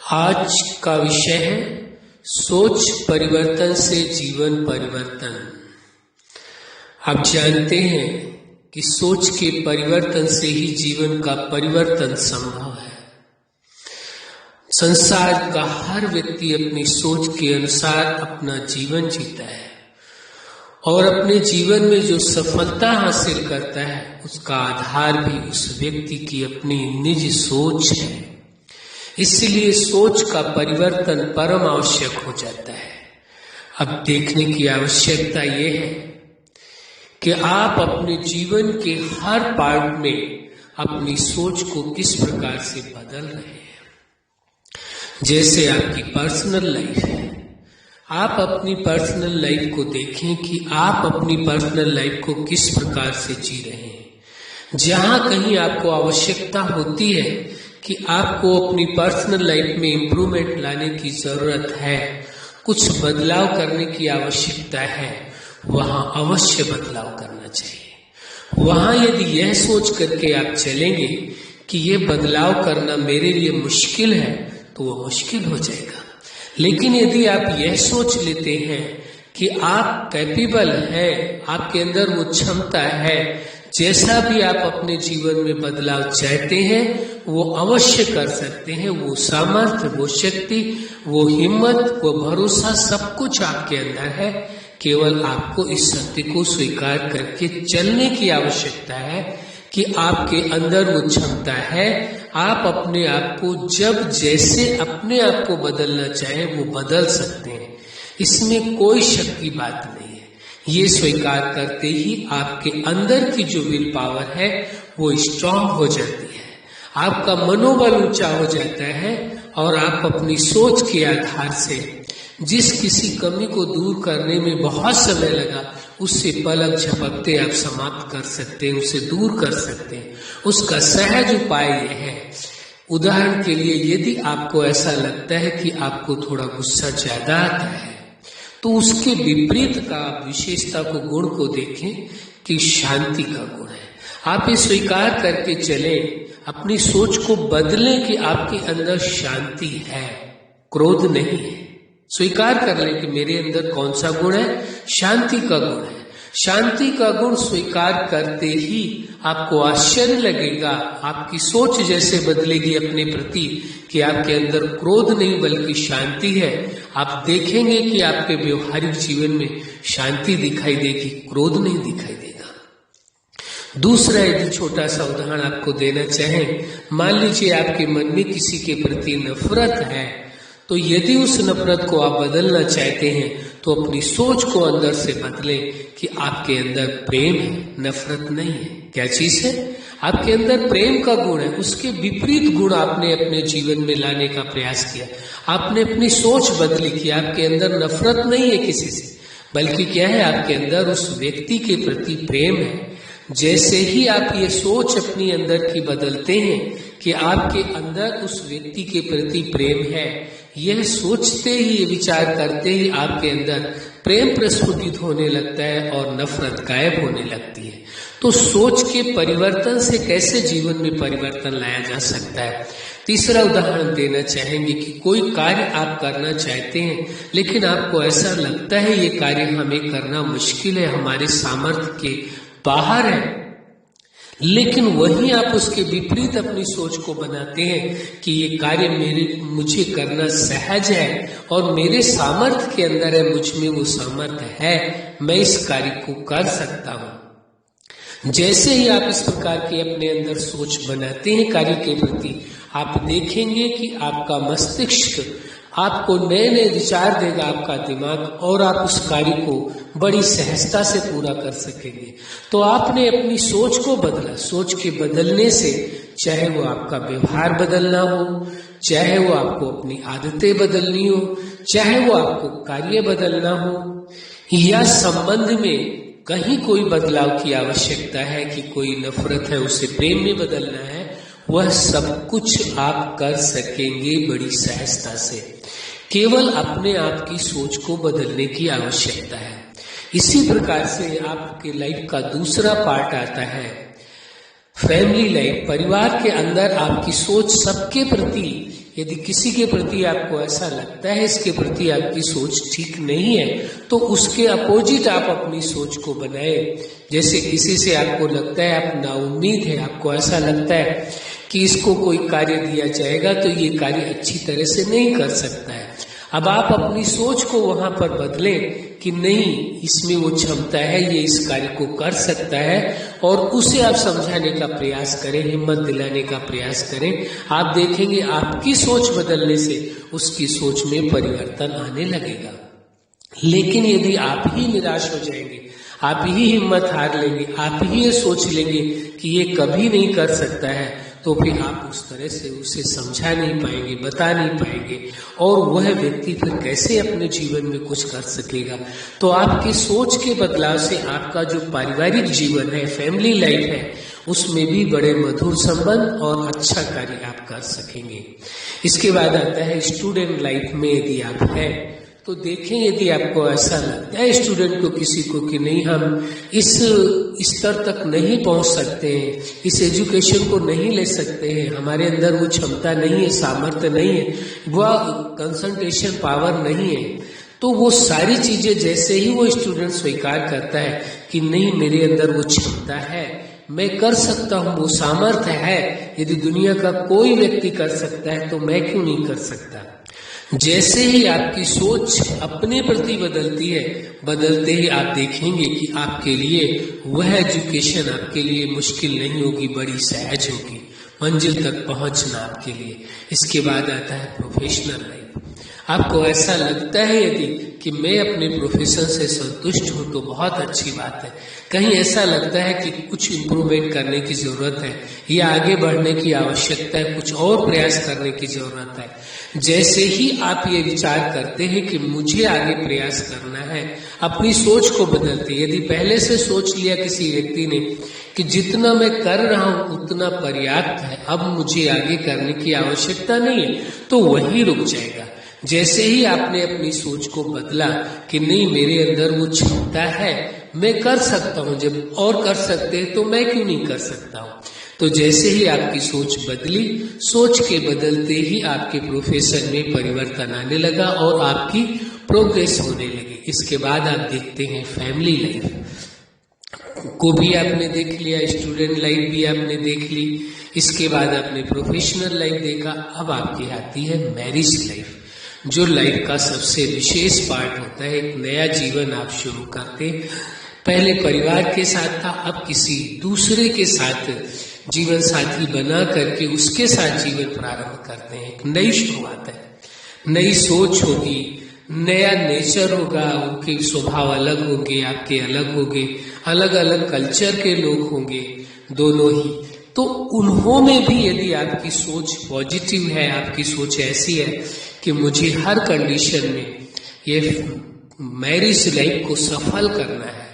आज का विषय है सोच परिवर्तन से जीवन परिवर्तन। आप जानते हैं कि सोच के परिवर्तन से ही जीवन का परिवर्तन संभव है। संसार का हर व्यक्ति अपनी सोच के अनुसार अपना जीवन जीता है और अपने जीवन में जो सफलता हासिल करता है उसका आधार भी उस व्यक्ति की अपनी निज सोच है। इसलिए सोच का परिवर्तन परम आवश्यक हो जाता है। अब देखने की आवश्यकता यह है कि आप अपने जीवन के हर पार्ट में अपनी सोच को किस प्रकार से बदल रहे हैं। जैसे आपकी पर्सनल लाइफ है, आप अपनी पर्सनल लाइफ को देखें कि आप अपनी पर्सनल लाइफ को किस प्रकार से जी रहे हैं। जहां कहीं आपको आवश्यकता होती है कि आपको अपनी पर्सनल लाइफ में इम्प्रूवमेंट लाने की जरूरत है, कुछ बदलाव करने की आवश्यकता है, वहां अवश्य बदलाव करना चाहिए। वहां यदि यह सोच करके आप चलेंगे कि यह बदलाव करना मेरे लिए मुश्किल है तो वह मुश्किल हो जाएगा। लेकिन यदि आप यह सोच लेते हैं कि आप कैपेबल हैं, आपके अंदर वो क्षमता है, जैसा भी आप अपने जीवन में बदलाव चाहते हैं वो अवश्य कर सकते हैं। वो सामर्थ्य, वो शक्ति, वो हिम्मत, वो भरोसा सब कुछ आपके अंदर है। केवल आपको इस सत्य को स्वीकार करके चलने की आवश्यकता है कि आपके अंदर वो क्षमता है। आप अपने आप को जब जैसे अपने आप को बदलना चाहे वो बदल सकते हैं, इसमें कोई शक की बात नहीं है। ये स्वीकार करते ही आपके अंदर की जो विल पावर है वो स्ट्रांग हो जाती है, आपका मनोबल ऊंचा हो जाता है और आप अपनी सोच के आधार से जिस किसी कमी को दूर करने में बहुत समय लगा उससे पलक झपकते आप समाप्त कर सकते हैं, उसे दूर कर सकते हैं। उसका सहज उपाय यह है, उदाहरण के लिए यदि आपको ऐसा लगता है कि आपको थोड़ा गुस्सा ज्यादा आता है तो उसके विपरीत का विशेषता को, गुण को देखें कि शांति का गुण है। आप ये स्वीकार करके चलें, अपनी सोच को बदलें कि आपके अंदर शांति है, क्रोध नहीं है। स्वीकार कर लें कि मेरे अंदर कौन सा गुण है, शांति का गुण है। शांति का गुण स्वीकार करते ही आपको आश्चर्य लगेगा, आपकी सोच जैसे बदलेगी अपने प्रति कि आपके अंदर क्रोध नहीं बल्कि शांति है। आप देखेंगे कि आपके व्यवहारिक जीवन में शांति दिखाई देगी, क्रोध नहीं दिखाई देगा। दूसरा यदि छोटा सा उदाहरण आपको देना चाहें, मान लीजिए आपके मन में किसी के प्रति नफरत है, तो यदि उस नफरत को आप बदलना चाहते हैं तो अपनी सोच को अंदर से बदलें कि आपके अंदर प्रेम है, नफरत नहीं है। क्या चीज है? आपके अंदर प्रेम का गुण है। उसके विपरीत गुण आपने अपने जीवन में लाने का प्रयास किया। आपने अपनी सोच बदली कि आपके अंदर नफरत नहीं है किसी से, बल्कि क्या है, आपके अंदर उस व्यक्ति के प्रति प्रेम है। जैसे ही आप ये सोच अपनी अंदर की बदलते हैं कि आपके अंदर उस व्यक्ति के प्रति प्रेम है, यह सोचते ही, ये विचार करते ही आपके अंदर प्रेम प्रस्फुटित होने लगता है और नफरत गायब होने लगती है। तो सोच के परिवर्तन से कैसे जीवन में परिवर्तन लाया जा सकता है। तीसरा उदाहरण देना चाहेंगे कि कोई कार्य आप करना चाहते हैं लेकिन आपको ऐसा लगता है ये कार्य हमें करना मुश्किल है, हमारे सामर्थ्य के बाहर है, लेकिन वहीं आप उसके विपरीत अपनी सोच को बनाते हैं कि ये कार्य मुझे करना सहज है और मेरे सामर्थ्य के अंदर है, मुझ में वो सामर्थ्य है, मैं इस कार्य को कर सकता हूं। जैसे ही आप इस प्रकार की अपने अंदर सोच बनाते हैं कार्य के प्रति, आप देखेंगे कि आपका मस्तिष्क आपको नए नए विचार देगा, आपका दिमाग, और आप उस कार्य को बड़ी सहजता से पूरा कर सकेंगे। तो आपने अपनी सोच को बदला। सोच के बदलने से चाहे वो आपका व्यवहार बदलना हो, चाहे वो आपको अपनी आदतें बदलनी हो, चाहे वो आपको कार्य बदलना हो, या संबंध में कहीं कोई बदलाव की आवश्यकता है कि कोई नफरत है उसे प्रेम में बदलना है, वह सब कुछ आप कर सकेंगे बड़ी सहजता से। केवल अपने आप की सोच को बदलने की आवश्यकता है। इसी प्रकार से आपके लाइफ का दूसरा पार्ट आता है फैमिली लाइफ, परिवार के अंदर आपकी सोच सबके प्रति, यदि किसी के प्रति आपको ऐसा लगता है इसके प्रति आपकी सोच ठीक नहीं है, तो उसके अपोजिट आप अपनी सोच को बनाए। जैसे किसी से आपको लगता है आप नाउम्मीद है, आपको ऐसा लगता है कि इसको कोई कार्य दिया जाएगा तो ये कार्य अच्छी तरह से नहीं कर सकता है। अब आप अपनी सोच को वहां पर बदलें कि नहीं, इसमें वो क्षमता है, ये इस कार्य को कर सकता है, और उसे आप समझाने का प्रयास करें, हिम्मत दिलाने का प्रयास करें। आप देखेंगे आपकी सोच बदलने से उसकी सोच में परिवर्तन आने लगेगा। लेकिन यदि आप ही निराश हो जाएंगे, आप ही हिम्मत हार लेंगे, आप ही ये सोच लेंगे कि ये कभी नहीं कर सकता है, तो फिर आप उस तरह से उसे समझा नहीं पाएंगे, बता नहीं पाएंगे, और वह व्यक्ति फिर कैसे अपने जीवन में कुछ कर सकेगा। तो आपकी सोच के बदलाव से आपका जो पारिवारिक जीवन है, फैमिली लाइफ है, उसमें भी बड़े मधुर संबंध और अच्छा कार्य आप कर सकेंगे। इसके बाद आता है स्टूडेंट लाइफ में यदि आप है तो देखें, यदि आपको ऐसा लगता है स्टूडेंट को किसी को कि नहीं, हम इस स्तर तक नहीं पहुंच सकते हैं, इस एजुकेशन को नहीं ले सकते हैं, हमारे अंदर वो क्षमता नहीं है, सामर्थ्य नहीं है, वह कंसंट्रेशन पावर नहीं है, तो वो सारी चीजें जैसे ही वो स्टूडेंट स्वीकार करता है कि नहीं, मेरे अंदर वो क्षमता है, मैं कर सकता हूँ, वो सामर्थ्य है, यदि दुनिया का कोई व्यक्ति कर सकता है तो मैं क्यों नहीं कर सकता। जैसे ही आपकी सोच अपने प्रति बदलती है, बदलते ही आप देखेंगे कि आपके लिए वह एजुकेशन आपके लिए मुश्किल नहीं होगी, बड़ी सहज होगी, मंजिल तक पहुंचना आपके लिए। इसके बाद आता है प्रोफेशनल लाइफ। आपको ऐसा लगता है यदि कि मैं अपने प्रोफेशन से संतुष्ट हूँ तो बहुत अच्छी बात है, कहीं ऐसा लगता है कि कुछ इम्प्रूवमेंट करने की जरूरत है या आगे बढ़ने की आवश्यकता है, कुछ और प्रयास करने की जरूरत है, जैसे ही आप ये विचार करते हैं कि मुझे आगे प्रयास करना है, अपनी सोच को बदलते, यदि पहले से सोच लिया किसी व्यक्ति ने कि जितना मैं कर रहा हूं उतना पर्याप्त है, अब मुझे आगे करने की आवश्यकता नहीं है, तो वही रुक जाएगा। जैसे ही आपने अपनी सोच को बदला कि नहीं, मेरे अंदर वो क्षमता है, मैं कर सकता हूं, जब और कर सकते हैं तो मैं क्यों नहीं कर सकता हूं, तो जैसे ही आपकी सोच बदली, सोच के बदलते ही आपके प्रोफेशन में परिवर्तन आने लगा और आपकी प्रोग्रेस होने लगी। इसके बाद आप देखते हैं फैमिली लाइफ को भी आपने देख लिया, स्टूडेंट लाइफ भी आपने देख ली, इसके बाद आपने प्रोफेशनल लाइफ देखा। अब आपकी आती है मैरिज लाइफ, जो लाइफ का सबसे विशेष पार्ट होता है। एक नया जीवन आप शुरू करते, पहले परिवार के साथ था, अब किसी दूसरे के साथ जीवन साथी बना करके उसके साथ जीवन प्रारंभ करते हैं। एक नई शुरुआत है, नई सोच होगी, नया नेचर होगा, उनके स्वभाव अलग होंगे, आपके अलग होंगे, अलग अलग कल्चर के लोग होंगे, दोनों ही। तो उन्होंने भी यदि आपकी सोच पॉजिटिव है, आपकी सोच ऐसी है कि मुझे हर कंडीशन में ये मैरिज लाइफ को सफल करना है,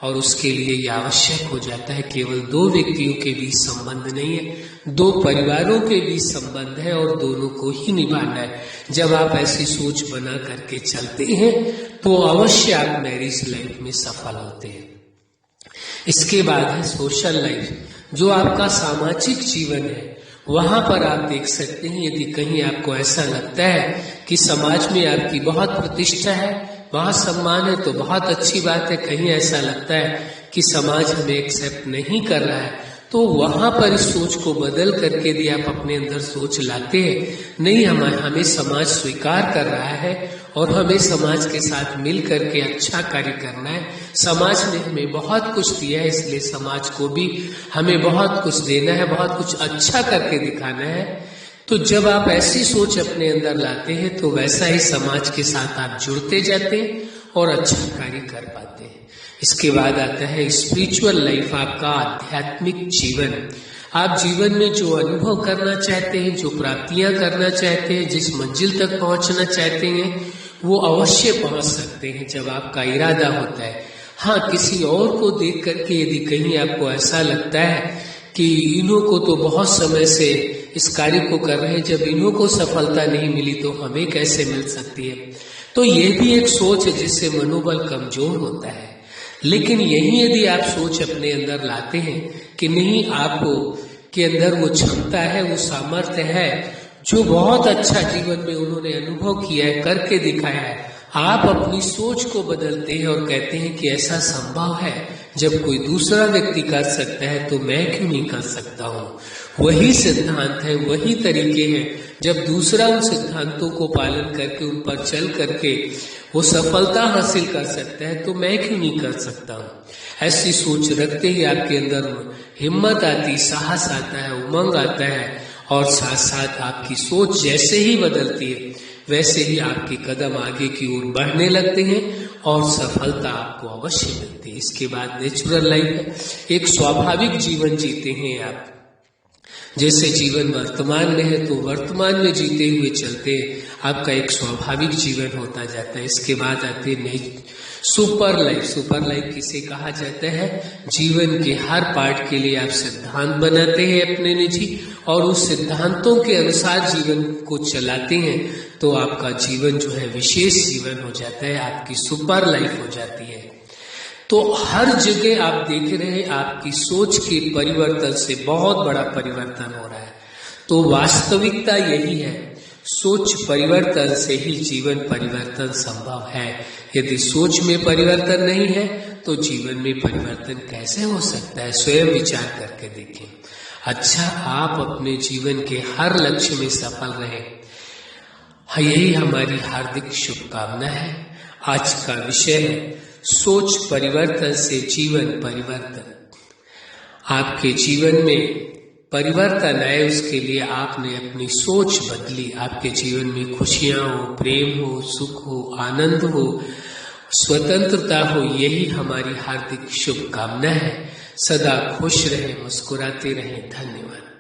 और उसके लिए ये आवश्यक हो जाता है केवल दो व्यक्तियों के बीच संबंध नहीं है, दो परिवारों के बीच संबंध है और दोनों को ही निभाना है। जब आप ऐसी सोच बना करके चलते हैं तो अवश्य आप मैरिज लाइफ में सफल होते हैं। इसके बाद है सोशल लाइफ, जो आपका सामाजिक जीवन है। वहां पर आप देख सकते हैं, यदि कहीं आपको ऐसा लगता है कि समाज में आपकी बहुत प्रतिष्ठा है, बहुत सम्मान है, तो बहुत अच्छी बात है। कहीं ऐसा लगता है कि समाज हमें एक्सेप्ट नहीं कर रहा है, तो वहां पर इस सोच को बदल करके यदि आप अपने अंदर सोच लाते हैं, नहीं, हमें समाज स्वीकार कर रहा है और हमें समाज के साथ मिल करके अच्छा कार्य करना है, समाज ने हमें बहुत कुछ दिया है, इसलिए समाज को भी हमें बहुत कुछ देना है, बहुत कुछ अच्छा करके दिखाना है। तो जब आप ऐसी सोच अपने अंदर लाते हैं तो वैसा ही समाज के साथ आप जुड़ते जाते हैं और अच्छा कार्य कर पाते हैं। इसके बाद आता है स्पिरिचुअल लाइफ, आपका आध्यात्मिक जीवन। आप जीवन में जो अनुभव करना चाहते हैं, जो प्राप्तियां करना चाहते हैं, जिस मंजिल तक पहुंचना चाहते हैं, वो अवश्य पहुंच सकते हैं जब आपका इरादा होता है। हाँ, किसी और को देख करके यदि कहीं आपको ऐसा लगता है कि इन्हों को तो बहुत समय से इस कार्य को कर रहे हैं, जब इन्हों को सफलता नहीं मिली तो हमें कैसे मिल सकती है, तो ये भी एक सोच है जिससे मनोबल कमजोर होता है। लेकिन यही यदि आप सोच अपने अंदर लाते हैं कि कि नहीं, आप के अंदर वो क्षमता है, वो सामर्थ्य है जो बहुत अच्छा जीवन में उन्होंने अनुभव किया है, करके दिखाया है। आप अपनी सोच को बदलते हैं और कहते हैं कि ऐसा संभव है, जब कोई दूसरा व्यक्ति कर सकता है तो मैं क्यों नहीं कर सकता हूँ। वही सिद्धांत है, वही तरीके हैं। जब दूसरा उन सिद्धांतों को पालन करके, उन पर चल करके वो सफलता हासिल कर सकता है तो मैं क्यों नहीं कर सकता हूँ। ऐसी सोच रखते ही आपके अंदर हिम्मत आती, साहस आता है, उमंग आता है, और साथ साथ आपकी सोच जैसे ही बदलती है वैसे ही आपके कदम आगे की ओर बढ़ने लगते हैं और सफलता आपको अवश्य मिलती है। इसके बाद नेचुरल लाइफ है, एक स्वाभाविक जीवन जीते हैं आप। जैसे जीवन वर्तमान में है तो वर्तमान में जीते हुए चलते आपका एक स्वाभाविक जीवन होता जाता है। इसके बाद आते हैं सुपर लाइफ। सुपर लाइफ किसे कहा जाता है? जीवन के हर पार्ट के लिए आप सिद्धांत बनाते हैं अपने निजी, और उस सिद्धांतों के अनुसार जीवन को चलाते हैं तो आपका जीवन जो है विशेष जीवन हो जाता है, आपकी सुपर लाइफ हो जाती है। तो हर जगह आप देख रहे हैं आपकी सोच के परिवर्तन से बहुत बड़ा परिवर्तन हो रहा है। तो वास्तविकता यही है, सोच परिवर्तन से ही जीवन परिवर्तन संभव है। यदि सोच में परिवर्तन नहीं है तो जीवन में परिवर्तन कैसे हो सकता है? स्वयं विचार करके देखें। अच्छा, आप अपने जीवन के हर लक्ष्य में सफल रहें, यही हमारी हार्दिक शुभकामना है। आज का विषय है सोच परिवर्तन से जीवन परिवर्तन। आपके जीवन में परिवर्तन आए उसके लिए आपने अपनी सोच बदली। आपके जीवन में खुशियां हो, प्रेम हो, सुख हो, आनंद हो, स्वतंत्रता हो, यही हमारी हार्दिक शुभकामना है। सदा खुश रहें, मुस्कुराते रहें। धन्यवाद।